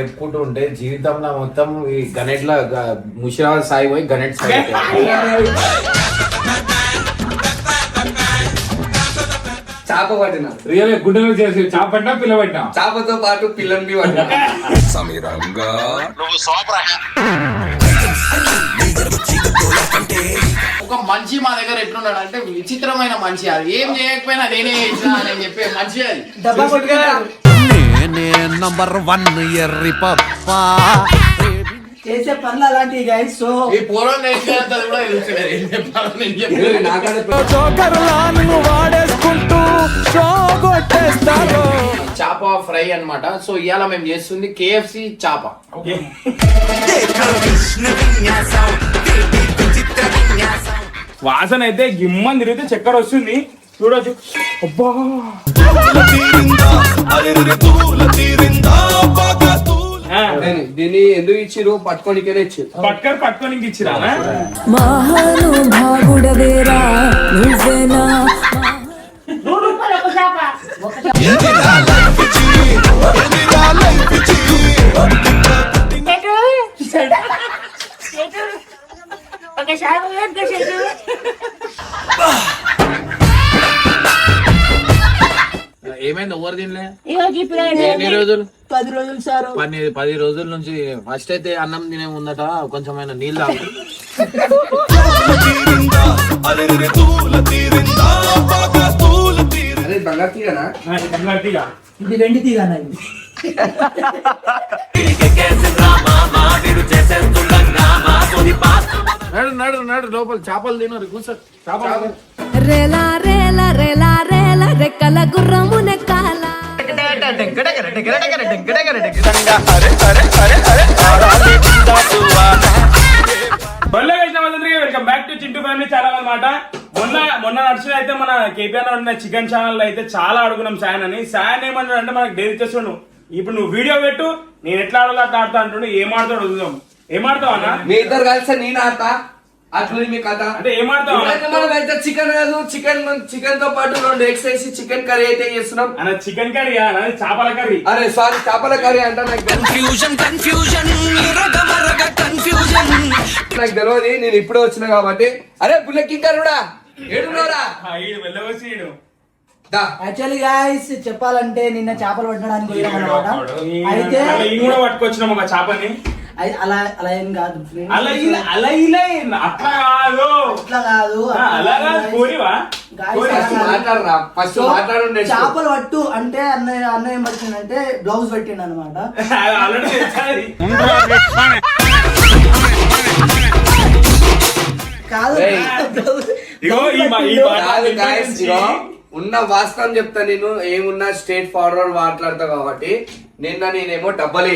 చెప్పుకుంటూ ఉంటే జీవితంలో మొత్తం ఈ గణెట్ల ముషిరాబాద్ సాయి పోయి గణెట్ సాయి చేప పట్టిన రియల్ గుడ్డలు చేసి చేప పట్టినా పిల్ల పట్టినా చేపతో పాటు పిల్లని పట్టిన ఒక మనిషి మా దగ్గర ఎట్లున్నాడు అంటే విచిత్రమైన మనిషి. అది ఏం చేయకపోయినా నేనే చేసినా అని చెప్పే మనిషి. అది డబ్బా కొట్టుకుంటారు నంబర్ 1 ఎర్రి పప్ప చేసే పనులు అలాంటివి గైస్. సో ఈ పూర్వం నేర్చుకునేది కూడా తెలుసుకోలేదు. ఏం చెప్పాలో నేను చెప్పలేదు. వాడేసుకుంటూ చేప ఫ్రై అన్నమాట. సో ఇవాళ మేము చేస్తుంది KFC చేప. వాసన అయితే గిమ్మని తిరిగితే చక్కెర వస్తుంది చూడొచ్చు. అబ్బా దీన్ని ఎందుకు ఇచ్చిరు? పట్టుకోనికే ఇచ్చిరు. పట్టుకొని ఇచ్చిరా మహానుభావుడవేరా నువ్వేనా ఏమైంది ఎవరు తినలే? ఎన్ని రోజులు? 10 రోజులు సార్. 10 రోజుల నుంచి ఫస్ట్ అయితే అన్నం తినే ముందట కొంచెమైన నీళ్ళు తాగు. అరే బంగారు తీగనా? ఇది వెండి తీగనా? ఇది నడు నడు లోపల చేపలు తినరు కూర్చో. చేపలు రేలా రేలా రేలా రేలా రెక్కల గుర్రము నెక్కాల. Welcome back to Chintu family channel అన్నమాట. మొన్న నడిచిన అయితే మన కేపీఆర్ ఉన్న చికెన్ ఛానల్ అయితే చాలా అడుగున్నాం సాయన్ అని. సాయన్ ఏమంటాడు అంటే మనకు డైరీ చేస్తుండు. ఇప్పుడు నువ్వు వీడియో పెట్టు, నేను ఎట్లా ఆడాలో అట్లా ఆడతా అంటుండు. ఏం ఆడతాడు చూద్దాం. ఏం ఆడతావు అన్న? మీ ఇద్దరు కలిసి నేను ఆడతా. అట్లా మీ కథ అంటే ఏం ఆడతావు? మనం అయితే చికెన్ కాదు, చికెన్ తో పాటు 2 ఎగ్స్ వేసి చికెన్ కర్రీ అయితే చేస్తున్నాం. అన్న చికెన్ కర్రీ అన్నది చేపల కర్రీ. అరే సారీ చేపల కర్రీ అంట. నాకు తెలియదు, నేను ఇప్పుడే వచ్చిన కాబట్టి. అరే బుల్లెక్కి కర్రుడా ఏడున్నారా? వెళ్ళవచ్చి యాక్చువల్లీ గైస్ చెప్పాలంటే నిన్న చేపలు పట్టడానికి పోయినాం అన్నమాట. అయితే కూడా పట్టుకొచ్చినాం ఒక చేపని. అలా అలా ఏం కాదు, అట్లా కాదు అట్లా కాదు. చేపలు పట్టు అంటే అన్న ఏం పట్టిందంటే బ్లౌజ్ పెట్టిండు అనమాట. కాదు ఉన్న వాస్తవం చెప్తా. నేను ఏమున్నా స్ట్రేట్ ఫార్వర్డ్ మాట్లాడతా కాబట్టి నేనేమో డబ్బలు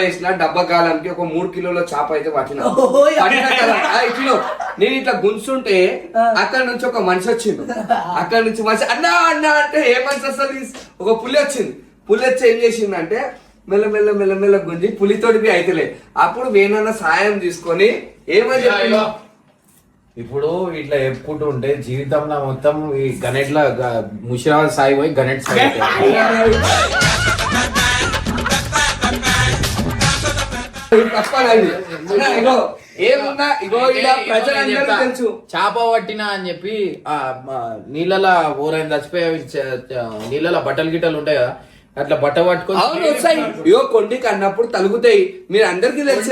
వేసిన డబ్బా కాలానికి ఒక 3 కిలోల చేప అయితే పట్టిన. నేను ఇట్లా గుంచుంటే అక్కడ నుంచి ఒక మనిషి వచ్చిండు. అక్కడ నుంచి మనిషి అన్నా అన్నా అంటే ఏ మనిషి అసలు ఒక పులి వచ్చింది. పులి వచ్చి ఏం చేసిందంటే మెల్ల గుంజి పులితోటి అయితలే. అప్పుడు వేనన్న సాయం తీసుకొని ఏమని చెప్పిన ఇప్పుడు ఇట్లా చెప్పుకుంటూ ఉంటే జీవితంలో మొత్తం ఈ గణెట్ల ముషిరాబాద్ సాయి పోయి గణెట్ సాయి ఏమున్నా ఇగో ఇలా ప్రజలందరూ తెలుసు. చేప పట్టినా అని చెప్పి నీళ్ళలో ఊరైన చచ్చిపోయి నీళ్ళలో బట్టలు గిట్టలు ఉంటాయి కదా, అట్లా బట్ట పట్టుకొని ఇగో కొండికి అన్నప్పుడు తలుగుతాయి. మీరు అందరికి తెలిసి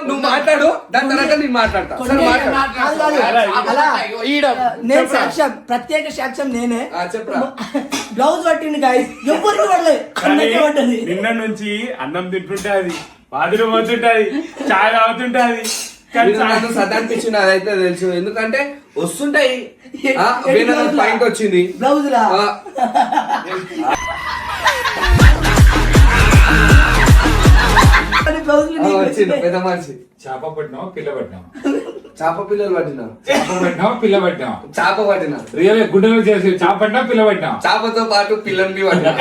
నువ్వు మాట్లాడు, దాని తర్వాత నేను మాట్లాడతా. నేను సాక్ష్యం, ప్రత్యేక సాక్ష్యం నేనే. చెప్పరా? బ్లౌజ్ పట్టింది గైస్, ఎవరికి పడలేదు. నిన్న నుంచి అన్నం తింటుంటే అది బాదులు పోతుంటది, చాయ్ తాగుతుంటది. సదానిపించింది అదైతే తెలుసు. ఎందుకంటే వస్తుంటాయి. పాయింట్ వచ్చింది బ్లౌజ్ లా వచ్చింది పెద్ద మనిషి. చేప పట్టినావు పిల్ల పట్టినావు చేప పిల్లలు పట్టినా. చేప పట్టినావు పిల్ల పట్టినావు చేప పట్టినా. రియల్ గుడ్డలు చేసి చేప పట్టినా పిల్ల పట్టినావు చేపతో పాటు పిల్లని పట్టినా.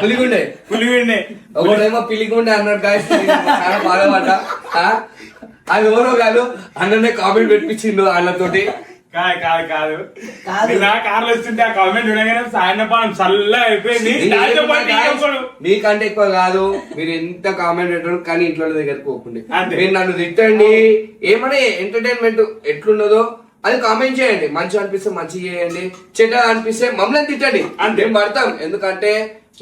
పులిగుండే ఒకటేమో పిల్లిగుండే అన్నాడు. చాలా బాధపడ్డా. అది ఎవరో కాదు అన్ననే కామెంట్ పెట్టించిండు వాళ్ళతోటి. కాదు నా కార్లు వస్తుంటే ఆ కామెంట్ చూడగానే సాయనపానం చల్లగా అయిపోయింది. దాంతో పాటు ఇంకొకడు. మీకంటే ఎక్కువ కాదు, మీరు ఎంత కామెంట్ పెట్టారు కానీ ఇంట్లో దగ్గరకు పోకండి. అంతే. మీరు నన్ను తిట్టండి, ఏమన్నా ఎంటర్టైన్మెంట్ ఎట్లున్నదో అది కామెంట్ చేయండి. మంచిగా అనిపిస్తే మంచిగా చేయండి, చెడ్డ అనిపిస్తే మమ్మల్ని తిట్టండి. అంతే. మేము పడతాం, ఎందుకంటే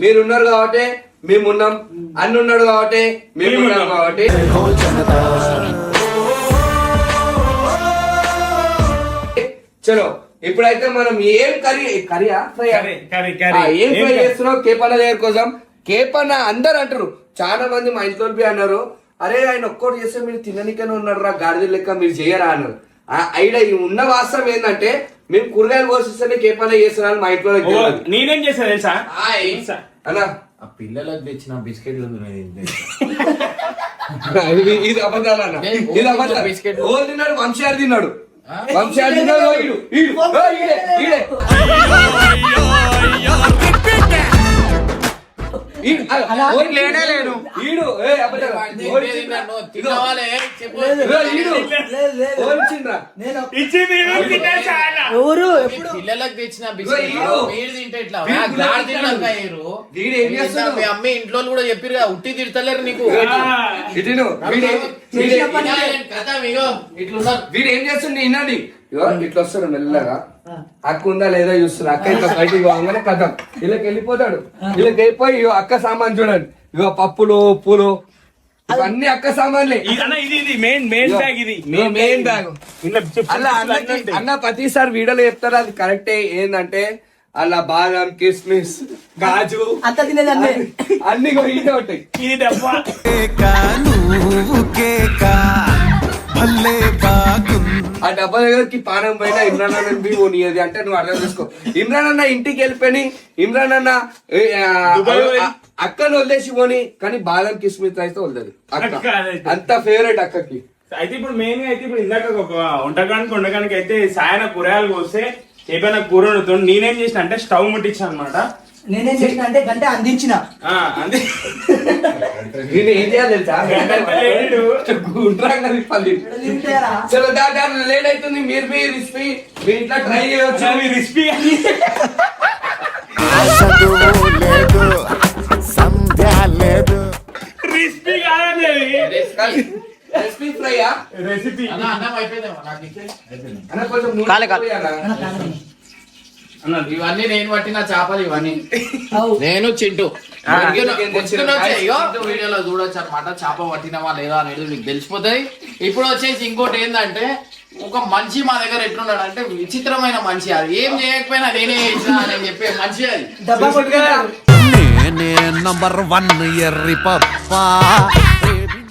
మీరు ఉన్నారు కాబట్టి మేము ఉన్నాం, అన్న ఉన్నాడు కాబట్టి మేము ఉన్నాం కాబట్టి. చలో ఇప్పుడైతే మనం ఏం కర్రీయా ఫ్రై ఏం ఫ్రై చేస్తున్నాం కేపన్న దగ్గర కోసం. కేపన్న అందరు అంటారు, చాలా మంది మా ఇంట్లో అన్నారు, అరే ఆయన ఒక్కటి చేస్తే మీరు తిననికనే ఉన్నాడు రా గాడిద లెక్క, మీరు చేయరా అన్నారు. అయినా ఉన్న వాస్తవం ఏంటంటే మేము కూరగాయలు కోసిస్తేనే కేపన్న చేస్తున్నాను మా ఇంట్లో. నేనేం చేశాను తెలుసా అన్నా ఆ పిల్లలకు తెచ్చిన బిస్కెట్లు ఇది అబద్ధాలు అన్న, ఇది అబద్ధాలు. బిస్కెట్ ఓ తిన్నాడు, వంశాలు తిన్నాడు, వంశాలు తిన్నాడు. ఎవరు ఎప్పుడు పిల్లలకు తెచ్చిన బిస్కెట్ మీరు తింటే ఎట్లా? మీ అమ్మ ఇంట్లో కూడా చెప్పిరు కదా, ఉట్టి తిడతలేరు నీకు. ఇట్లున్నారు. వీడు ఏం చేస్తుండే వినండి, ఇట్లా వస్తాడు మెల్లగా, అక్క ఉందా లేదా చూస్తున్నా, అక్క ఇట్లా బయటికి పోగానే కథం వీళ్ళకి వెళ్ళిపోతాడు. వీళ్ళకి వెళ్ళిపోయి ఇగో అక్క సామాన్ చూడండి, ఇగో పప్పులు ఉప్పులు ఇవన్నీ అక్క సామాన్లే. ఇది మెయిన్ బ్యాగ్, ఇది మెయిన్ బ్యాగ్. అలా అన్న ప్రతిసారి వీడియోలో చెప్తారు, అది కరెక్టే. ఏంటంటే అలా బాదం కిస్మిస్ గాజు అంత తినేదాన్ని అన్ని ఇదే ఉంటాయి. ఇది డబ్బా ఆ డబ్బా దగ్గరికి పానం పైన ఇమ్రాన్ అన్న పోనీయది అంటే నువ్వు అర్థం చేసుకో. ఇమ్రాన్ అన్న ఇంటికి వెళ్ళిపోయి ఇమ్రాన్ అన్న అక్కను వదిలేసి పోని, కానీ బాదం కిస్మిస్ అయితే వదలదు అక్క, అంత ఫేవరెట్ అక్కకి. అయితే ఇప్పుడు మెయిన్ గా అయితే ఇప్పుడు ఇందాక ఒక వండకానికి అయితే సాయన కూరగాయలు కోస్తే ఏమైనా కూర వండుతుంది. నేనేం చేసిన అంటే స్టవ్ ముట్టించాను అనమాట. నేనేం చేసిన అంటే గంట అందించిన అంతే. నేను ఏం చేయాలి తెలుసా, చలో లేట్ అవుతుంది, మీరు మీ రెసిపీ మీ ఇంట్లో ట్రై చేయవచ్చు. రెసిపీ రెసిపీ కాదండి, రెసిపీ ఫ్రైయా రెసిపీ. అన్నం అయిపోయిందేమో నాకు ఇచ్చే. అన్న కొంచెం నూనె పోయి అన్న. ఇవన్నీ నేను పట్టిన చేపలు, ఇవన్నీ నేను చింటూ వీడియోలో చూడొచ్చు అనమాట. చేప పట్టినవా లేదా అనేది మీకు తెలిసిపోతుంది. ఇప్పుడు వచ్చేసి ఇంకోటి ఏంటంటే, ఒక మనిషి మా దగ్గర ఎట్లున్నాడు అంటే విచిత్రమైన మనిషి. అది ఏం చేయకపోయినా నేనే చేసిన అని చెప్పే మనిషి. అది డబ్బా కొట్టుకుంటాడు. నేనే నంబర్ 1 ఎర్రి పప్పా.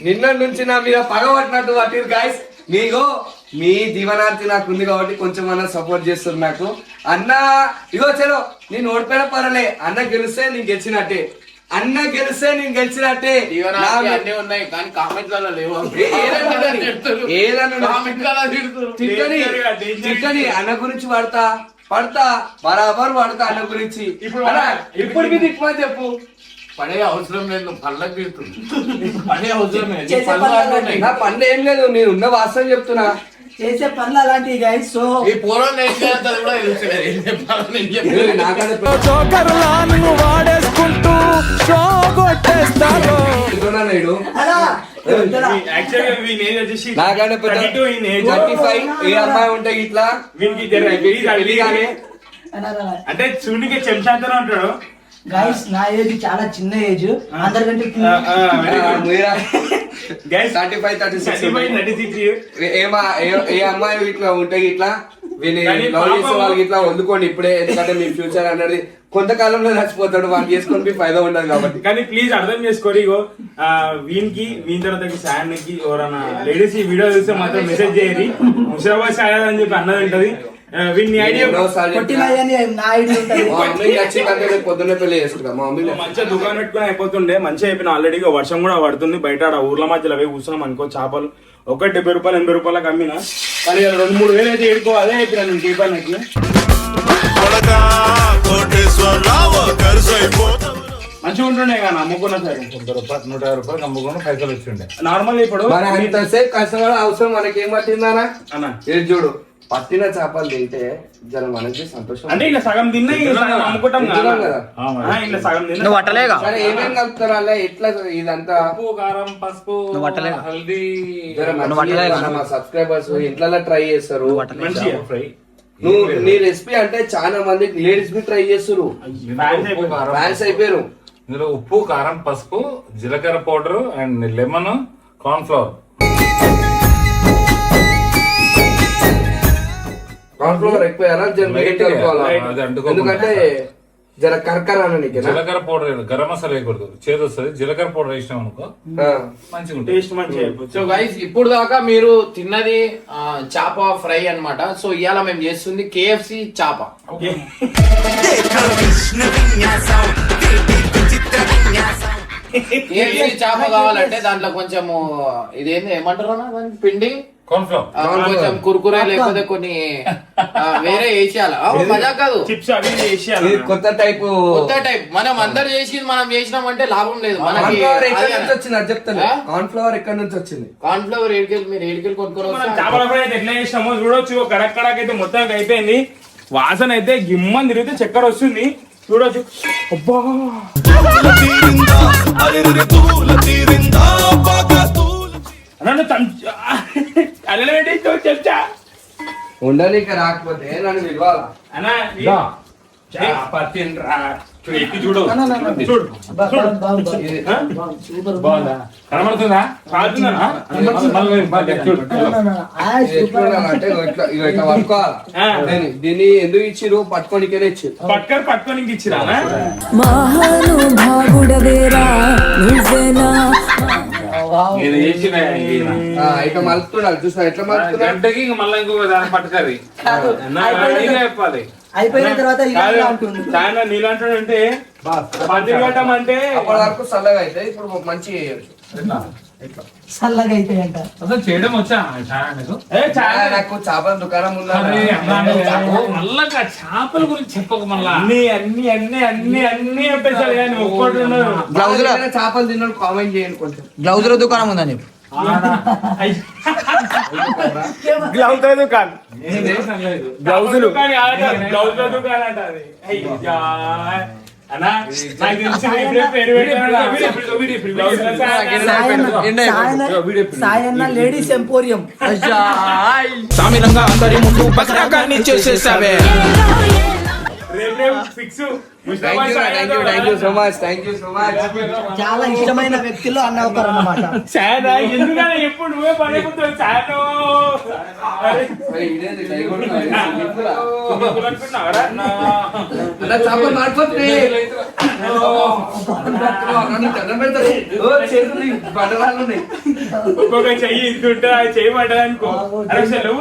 నిన్న నుంచి నా మీద పగబట్టినట్టు పట్టిరు గాయస్. నీగో మీ దీవనార్థి నాకు ఉంది కాబట్టి కొంచెం అన్న సపోర్ట్ చేస్తుంది నాకు. అన్న ఇగో చలో నేను ఓడిపోయిన పర్వాలే, అన్న గెలిస్తే నేను గెలిచినట్టే, అన్న గెలిస్తే నేను గెలిచినట్టే. అన్నీ ఉన్నాయి కానీ కామెంట్లలో లేవు. తిట్టని అన్న గురించి పడతా బరాబర్ పడతా అన్న గురించి. ఇప్పుడు మీరు తిట్టమని చెప్పు. పడే అవసరం లేదు, పళ్ళకి తిడుతుంది. పడే అవసరం లేదు, నా పనులు ఏం లేదు, నేను ఉన్న వాస్తవం చెప్తున్నా. చేసే పనులు అలాంటివి గైస్. సో ఈ పూర్వం ఏం చేస్తుంది కూడా తెలుసు. ఏం చెప్పాలో నేను చెప్పాను. నాకంటే నాకంటే 35 ఏ అమ్మాయి ఉంటే ఇట్లా అంటే చూనికి చెంచాంతరం ఉంటాడు గైస్. నా ఏజ్ చాలా చిన్న ఏజ్, అందరికంటే 35-36. ఏ అమ్మాయి ఇట్లా ఉంటే ఇట్లా లవ్ చేసే వాళ్ళకి ఇట్లా వండుకోండి ఇప్పుడే, ఎందుకంటే మీ ఫ్యూచర్ అనేది కొంతకాలంలో చచ్చిపోతాడు, వాళ్ళు చేసుకొని మీ ఫైదా ఉండదు కాబట్టి. కానీ ప్లీజ్ అర్థం చేసుకోండి. ఇగో వీని తర్వాత సాయానికి ఎవరైనా లేడీస్ ఈ వీడియో చూస్తే మాత్రం మెసేజ్ చేయరు, ముషరాబాద్ సాయద్ అని చెప్పి అన్నది ఉంటది. వీని ఐడియా పొద్దున్నే పెళ్లి చేసుకుంటాం. మా మమ్మీ మంచిగా దుకాణం పెట్టుకుని అయిపోతుండే, మంచిగా అయిపోయిన ఆల్రెడీ. వర్షం కూడా పడుతుంది బయట, ఊర్ల మధ్యలో అవి కూర్చున్నాం అనుకో. చేపలు ఒక 70 రూపాయలు 80 రూపాయలకు అమ్మినా, కానీ 2-3 వేలు అయితే ఏడుకో. అదే అయిపోయినా నేను టీపానికి మంచిగా ఉంటుండే కానీ అమ్ముకున్నా సరే 100 రూపాయలు అమ్ముకుని పైసలు వచ్చిండే. నార్మల్ ఇప్పుడు మన అంతసేపు కష్టపడ అవసరం మనకి ఏం పట్టిందానా అన్న ఏది చూడు పట్టిన చేపలు తింటే జర మనకి సంతోషం. అంటే ఇలా సగం తిన్నా ఇలా సగం అమ్ముకుంటాం తింటున్నాం కదా కదా. ఇలా సగం తిన్నా నువ్వు అట్టలేగా సరే ఏమేం కలుపుతారా అలా ఎట్లా ఇదంతా ఉప్పు కారం పసుపు హల్దీ జర మంచిగా మా సబ్స్క్రైబర్స్ ఇంట్లో ట్రై చేస్తారు. మంచిగా ఫ్రై. నువ్వు నీ రెసిపీ అంటే చాలా మంది లేడీస్ బి ట్రై చేస్తారు, ఫ్యాన్స్ అయిపోయారు. ఇందులో ఉప్పు కారం పసుపు జీలకర్ర powder and lemon corn flour. Corn flour ఎక్కువ వేయాలా? జర Light గా. అది అంటుకోకుండా. ఎందుకంటే జర కరకర అనికేనా. జీలకర్ర పౌడర్ గరం మసాలా వేయకూడదు, చేదు వస్తుంది. జీలకర్ర పౌడర్ వేసినాం అనుకో మంచిగా ఉంటుంది. టేస్ట్ మంచిగా సో గైస్ ఇప్పుడు దాకా మీరు తిన్నది చాప ఫ్రై అన్నమాట. సో ఇవాళ మేము చేస్తుంది KFC చాప. KFC చాప కావాలంటే దాంట్లో కొంచెము ఇదేంది ఏమంటారు అన్న దానికి పిండి కార్న్ ఫ్లవర్. కొంచెం కుర్కురే లేకపోతే కొన్ని వేరే వేసేయాలి. మజా కాదు, చిప్స్ అవి వేసేయాలి. ఇది కొత్త టైప్. కొత్త టైప్. మనం అందరు చేసి మనం చేసినామంటే లాభం లేదు కార్న్ మనకి. ఫ్లవర్ ఎక్కడి నుంచి వచ్చింది అది చెప్తాను. కార్న్ ఫ్లవర్ ఎక్కడి నుంచి వచ్చింది? కార్న్ ఫ్లవర్ ఏడికెళ్ళి మీరు ఏడికెళ్ళి కొనుక్కోరు. మనం చేపల ఫ్రై అయితే ఎట్లా చేసినామో చూడొచ్చు. కడక్కడకైతే మొత్తానికి అయిపోయింది. వాసన అయితే గిమ్మని తిరిగితే చక్కెర వస్తుంది చూడొచ్చు. అబ్బా అన్న అల్లెలు పెట్టి చెప్తా ఉండనీకి రాకపోతే నన్ను పిలవాలా? అన్న పత్తిండ్రా చూడు ఎక్కి చూడు చూడు సూపర్ బాగుందా? కనబడుతుందా? కాదునా అంటే ఇట్లా పట్టుకోవాలి. దీన్ని ఎందుకు ఇచ్చిరు? పట్టుకోనికేనే ఇచ్చిరు. పట్టుకొని ఇచ్చిరా మహానుభావుడవేరా నువ్వేనా ఇది చేసిన ఇట్లా మలుపుతున్నాడు చూసిన ఎట్లా మలుపుతున్నా. గంటకి ఇంక మళ్ళీ ఇంకొక దాని పట్టుకరి చెప్పాలి. అయిపోయిన తర్వాత ఇలా అంటుంది. చాలా నీళ్ళంటాడు అంటే పత్తి కట్టం అంటే అప్పటి వరకు చల్లగా అయితే ఇప్పుడు మంచి చల్లగా అయితే అంట. అసలు చేయడం వచ్చా చాలా నీకు? నాకు చేపల దుకాణం అరే అన్నా, ఉందా? మళ్ళా చేపల గురించి చెప్పక మళ్ళా. అన్ని చెప్పేసారు కానీ ఒక్కటి ఉన్నారు. చేపలు తిన్నాడు కామెంట్ చేయండి కొంచెం. గ్లౌజుల దుకాణం ఉందని చెప్పి గ్లౌజుల దుకాణం లేదు. గ్లౌజులు గ్లౌజుల దుకాణం అంట అది. అయ్యా అన్నా నాకు తెలిసి ఇప్పుడే పేరు సాయన్న లేడీస్ ఎంపోరియం. సామిరంగా అందరి ముందు బకరాగాన్ని చేసేసావే. రేపు fix. Thank you so much. చాలా ఇష్టమైన వ్యక్తులు అన్న ఒకరు అన్నమాట. చాలా ఎందుకని ఎప్పుడు నువ్వే పడేకుంటావు చాలా చేపలు మాడిపోతున్నాయి. చేతులు బండరాళ్ళు ఉన్నాయి. ఒక్కొక్క చెయ్యి ఇంటుంటే ఆ చెయ్యి పడ్డది అనుకో అసలు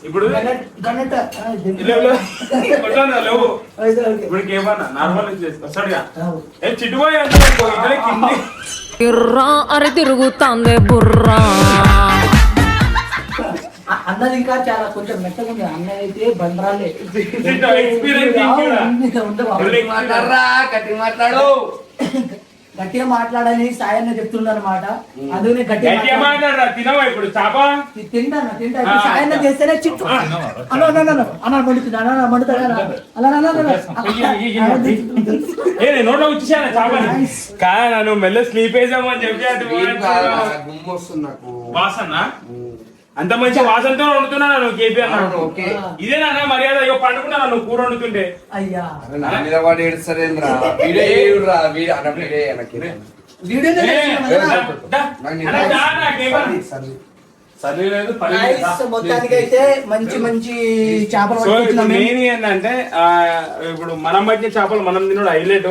ఇప్పుడు లేవు ఇప్పుడు ఏమన్నా నార్మల్ వస్తాడుగా చిట్టుపోయి అనుకో ఇద్దరే కింది బుర్రా అరే తిరుగుతాందే బుర్రా. అన్నది ఇంకా చాలా కొంచెం మెత్తగా ఉంది. అన్నయ్య అయితే బండరాలే. మాట్లాడరా గట్టి మాట్లాడు. గట్టిగా మాట్లాడని సాయన్న చెప్తున్నారు అనమాట. అందుకనే గట్టిగా గట్టిగా మాట్లాడరా తినవా ఇప్పుడు చాప తింటా సాయన్న చేస్తేనే చిట్టు అన్న మండుతుంది అన్న మండుతాడా ఏ నోట్లో వచ్చేసాను చాపని కానీ నన్ను మెల్ల స్లీప్ వేసామని చెప్పి గుమ్మ వస్తుంది నాకు. వాసన అంత మంచి వాసనతో వండుతున్నా నువ్వు కేపీ అన్నాడు. ఇదేనా మర్యాద అయ్యో పండుకుంటా నువ్వు కూర వండుతుంటే. అయ్యా నా మీద వాడు ఏడుస్తారేంద్రా? వీడియో వీడియో అన్న వీడియో మొత్తానికైతే మంచి మంచి చేపలు పట్టుకొచ్చినాం మేము. మెయిన్ ఏంటంటే ఇప్పుడు మనం పట్టిన చేపలు మనం తినడు హైలైట్.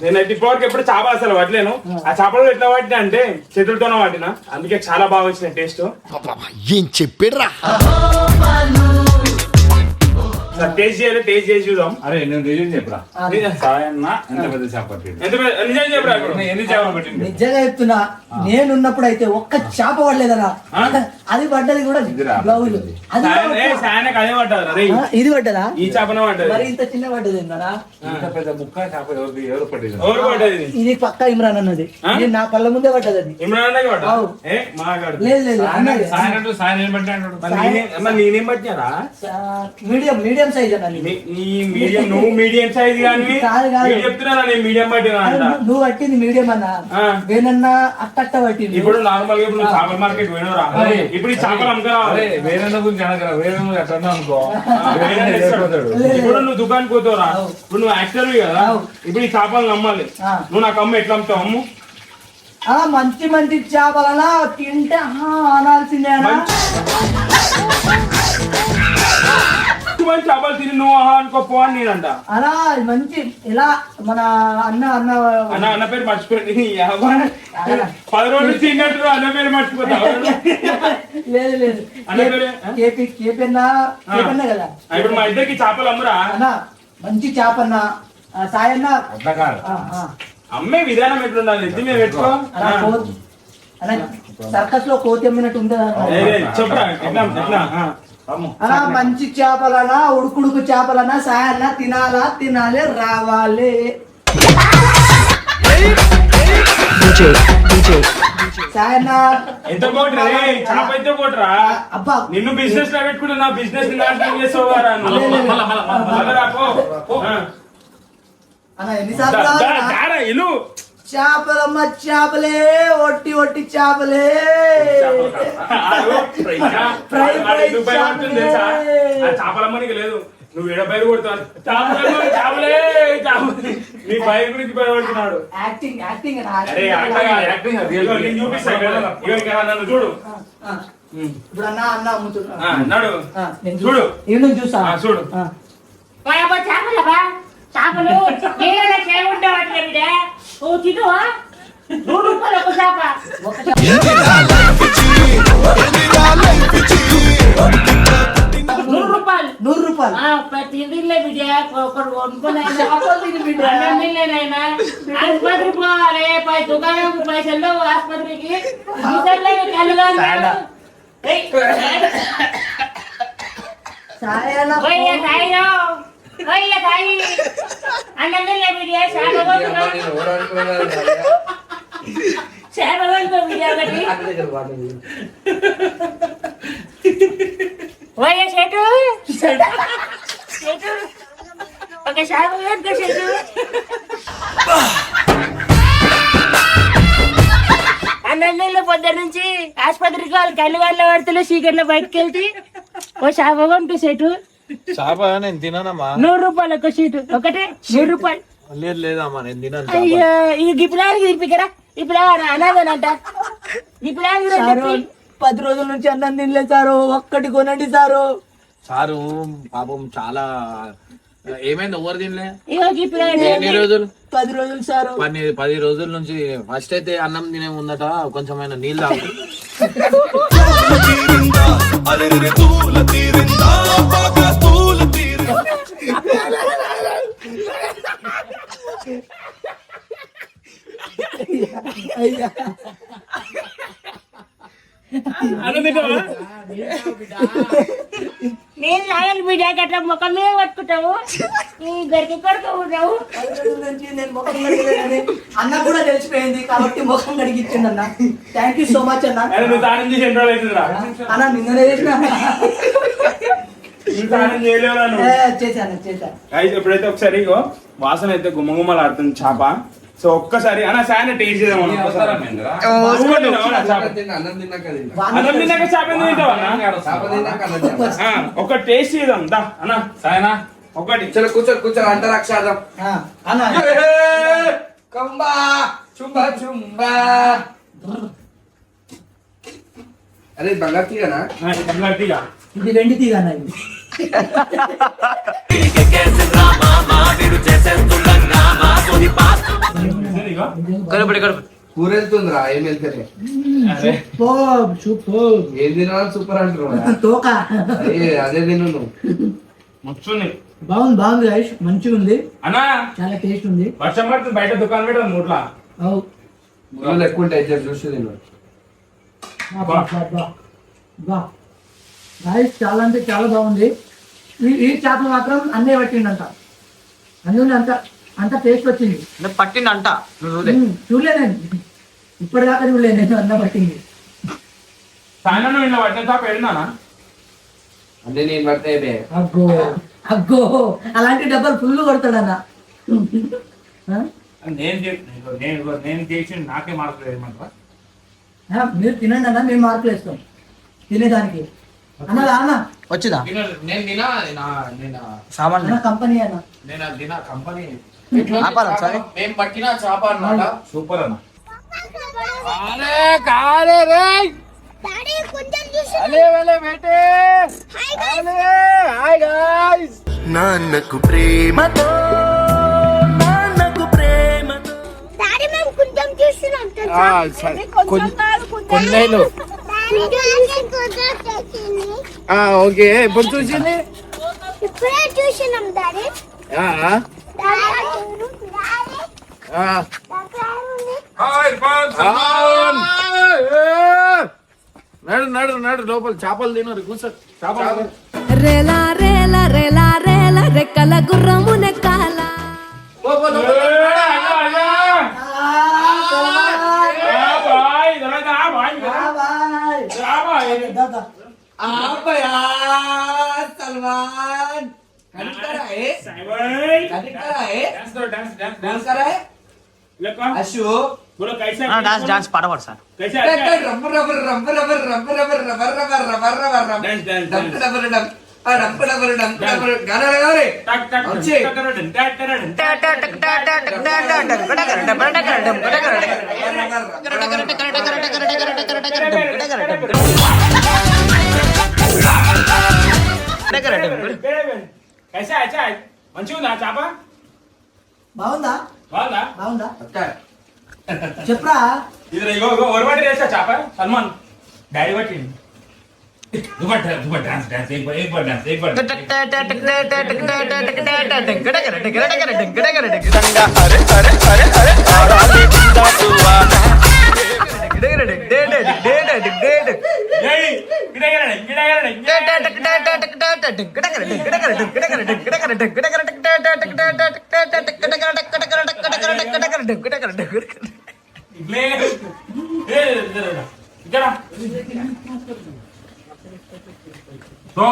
నేనైతే ఇప్పటివరకు ఎప్పుడు చేప అసలు పట్టలేను. ఆ చేపలు ఎట్లా పట్టినా అంటే చేతులతోనే పట్టిన, అందుకే చాలా బాగా వచ్చిన టేస్ట్. ఏం చెప్పారా? టేస్ట్ చేయాలి, టేస్ట్ చేసి చూద్దాం. అరే నేను నిజం చెప్పరా? సాయన్న ఎంత పెద్ద చేప పట్టిండు? నిజం చెప్పరా? ఎన్ని చేపలు పట్టిండు? నిజంగా చెప్తున్నా, నేనున్నప్పుడు అయితే ఒక్క చేప పడలేదరా. అది పడ్డది కూడా గౌలు అది కూడా సాయనకు అదే పడ్డది రే, ఇది పడ్డదా? ఈ చేపనే పడ్డది. మరి ఇంత చిన్న పడ్డది ఏంటన్నా? ఇంత పెద్ద ముక్క చేప ఎవరు పట్టింది? ఎవరు పడ్డది ఇది? ఇది పక్కా ఇమ్రాన్ అన్నది. ఇది నా కళ్ళ ముందే పడ్డది అది. ఇమ్రాన్ అన్నకి పడ్డా? అవు. ఏ మాగాడు. లేదు లేదు అన్నది. సాయన ఏం పట్టినా అంటాడు? మరి నేనేం పట్టినారా? మీడియం సైజ్ అన్నది. నీ మీడియం, నువ్వు మీడియం సైజ్ కానీ కాదు, కాదు. చెప్తున్నా నేను మీడియం పట్టినా అంట. నువ్వు పట్టింది మీడియం అన్న, వేనన్నా అట్ట పట్టింది. ఇప్పుడు నార్మల్ గా ఇప్పుడు నువ్వు చేపల మార్కెట్ పోయినరా, ఇప్పుడు ఈ చేపలు అమ్ముకరా. వేరే గురించి అనగరా, వేరే ఎట్లా అనుకో ఇప్పుడు నువ్వు దుకాణానికి పోతావురా, ఇప్పుడు నువ్వు యాక్టర్వి కదా, ఇప్పుడు ఈ చేపలు నమ్మాలి. నువ్వు నాకు అమ్మ ఎట్లా అమ్ముతావు? అమ్ము మంచి మంచి చేపలనా తింటే అనాల్సిందే అన్న. మంచి చేపలు తిని నువ్వు అనుకోపో అని నేనంట. అలా మంచి ఇలా మన అన్న అన్న అన్న పేరు మర్చిపోయింది. 10 రోజులు తిన్నట్టు అన్న పేరు మర్చిపోతావు. లేదు లేదు అన్న పేరు కేపీ అన్న కదా. ఇప్పుడు మా ఇద్దరికి చేపలు అమ్మురా అన్న. మంచి చేపన్న సాయన్న. అట్లా కాదు. అమ్మే విధానం ఎట్లుండాలి? ఎత్తి మీద పెట్టుకో. సర్కస్ లో కోతి అమ్మినట్టు ఉంటుందా? చెప్పరా ఎట్లా ఎట్లా అలా మంచి చేపలనా ఉడుకుడుకు చేపలనా సాయన్న తినాలా తినాలి రావాలి. సాయన్న ఎంత కోటరా? చేప అయితే కోటరా? అబ్బా నిన్ను బిజినెస్ లో పెట్టుకుంటే నా బిజినెస్ నాశనం చేసేవారా? అన్న ఎన్నిసార్లు ఇల్లు చేపలమ్మ చేపలే ఒట్టి ఒట్టి చేపలే చేపలమ్మనికి లేదు, నువ్వు ఎడ బయలు కొడతావు. చేపలే నీ బయలు గురించి భయపడుతున్నాడు. యాక్టింగ్ యాక్టింగ్ చూపిస్తాను నన్ను చూడు. ఇప్పుడు అన్న అన్న అమ్ముతున్నా అన్నాడు చూడు. ఈయన చూసా చూడు. చేపలు నీళ్ళలో చేయకుంటావట్లే బిడ్డ. ఓ తినువా? 100 రూపాయలు ఒక చేప. 100 రూపాయలు. 100 రూపాయలు ప్రతి ఇంటిలే బిడ్డ. ఒకరు కొనుక్కున్నాయినా ఆసుపత్రికి పోవాలి. దుకాణం పైసలు ఆసుపత్రికి అన్నలే బిడ్డ. చేపలు బిడ్డ ఓయ్య చెట్టు చెట్టు ఒక చేప చెట్టు. అన్నెళ్ళు పొద్దు నుంచి ఆసుపత్రికి వాళ్ళు కళ్ళు వాళ్ళ పడుతులు చీకట్లో బయటకు వెళ్తే ఓ చేప కొంటూ చెట్టు. చేప నేను తిననమ్మా. 100 రూపాయలు ఒక సీటు ఒకటే 100 రూపాయలు. లేదు లేదమ్మా నేను తినను. అయ్యో ఇది ఇప్పుడు తిరిపికరా. ఇప్పుడు అనాదనంట. ఇప్పుడు 10 రోజుల నుంచి అన్నం తినలేదు సారు. ఒక్కటి కొనండి సారు. సారు పాపం చాలా ఏమైంది? ఎవరు తినలే? ఎన్ని రోజులు? 10 రోజులు సారు. 10 రోజుల నుంచి ఫస్ట్ అయితే అన్నం తినే ముందట కొంచెమైన నీళ్ళు తాగు. నేను లాగలి బిడ్డ గట్ల ముఖం మీద పట్టుకుంటావు. గరికి కొడుకుంటావు. నేను ముఖం కడిగలేదని అన్న కూడా తెలిసిపోయింది కాబట్టి ముఖం కడిగిచ్చిండు అన్న. థ్యాంక్ యూ సో మచ్ అన్న. అన్న నిన్ననే చేసిన చేశాను. ఎప్పుడైతే ఒకసారి ఇగో వాసన అయితే గుమ్మగుమ్మలాడుతుంది చేప. సో ఒక్కసారి అన్న సాయన టేస్ట్ చేద్దాం. అన్నం తిన్నాక చేప ఒక టేస్ట్ చేద్దాం దా అన్న. సాయన ఒకటి చలో కూర్చో కూర్చో అంతరాక్షాదం. అన్న కంబా చుంబా చుంబా. అరే బంగారు తీగనా? ఇది వెండి తీగ అన్న. ఇది కూర వెళ్తుందిరా. ఏం వెళ్తారే? ఏం తినాలని సూపర్ అంటారు. తోక అదే తిను నువ్వు. బాగుంది బాగుంది గైస్. మంచిగా ఉంది అన్నా. చాలా టేస్ట్ ఉంది. వర్షం పడుతుంది బయట దుకాణం పెట్టదు మూట్లా. ఎక్కువ ఉంటాయి చూసి తిను. బా రైస్ చాలా అంటే చాలా బాగుంది. ఈ చేపలు మాత్రం అన్నీ పట్టిండంట, అందులో అంత టేస్ట్ వచ్చింది. పట్టిందంట చూడలేదండి, ఇప్పటిదాకా చూడలేదు నేను అన్న పట్టింది. సాయన నువ్వు ఇలా పట్టిన చేప వెళ్ళినానా? అంటే నేను పడితే అగ్గో అగ్గో అలాంటి డబ్బాలు ఫుల్ కొడతాడన్న. నేను చేసి నాకే మార్కులు వేయమంటావా? మీరు తినండి అన్న, మేము మార్కులు వేస్తాం తినేదానికి. అన్నదా అన్న వచ్చిందా నేను తినా సామాన్ అన్న కంపెనీ అన్న. నేను తినా కంపెనీ మేము పట్టిన చేప అన్నమాట. సూపర్ అన్న. నాన్నకు ప్రేమతో డాడీ మేము కొంచెం చూస్తున్నాం కొన్నేళ్ళు ఓకే ఎప్పుడు చూసింది ఇప్పుడే చూసినాం డాడీ. నడు నడు నడు లోపల చేపలు తినరు కూర్చో చేపలు రేలా రేలా రేలా రేలా రెక్కల గుర్రము నెక్కాల. సల్మాన్ అశు డాన్స్ పాట పాడు sir rubber rubber rubber rubber rubber rubber rubber rubber rubber rubber rubber డబ్బర్ రబ్బర్ డబ్ రబ్బర్ రబ్బర్ డబ్ రబ్బర్ గానా గారే వచ్చే మంచిగా ఉందా చేప? బాగుందా బాగుందా? బాగుందా చెప్పరా. ఇది ఇగో ఒరబట్టి చేస్తా చేప. సల్మాన్ డాడీ పట్టి డాన్స్ డాన్స్ एक बार डांस एक बार సో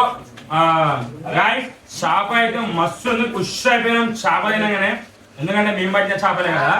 గాయ్స్ చేప అయితే మస్తు ఉంది. ఖుషి అయిపోయినాం చేప అయినా కానీ, ఎందుకంటే మేము పట్టిన చేపలే కదా.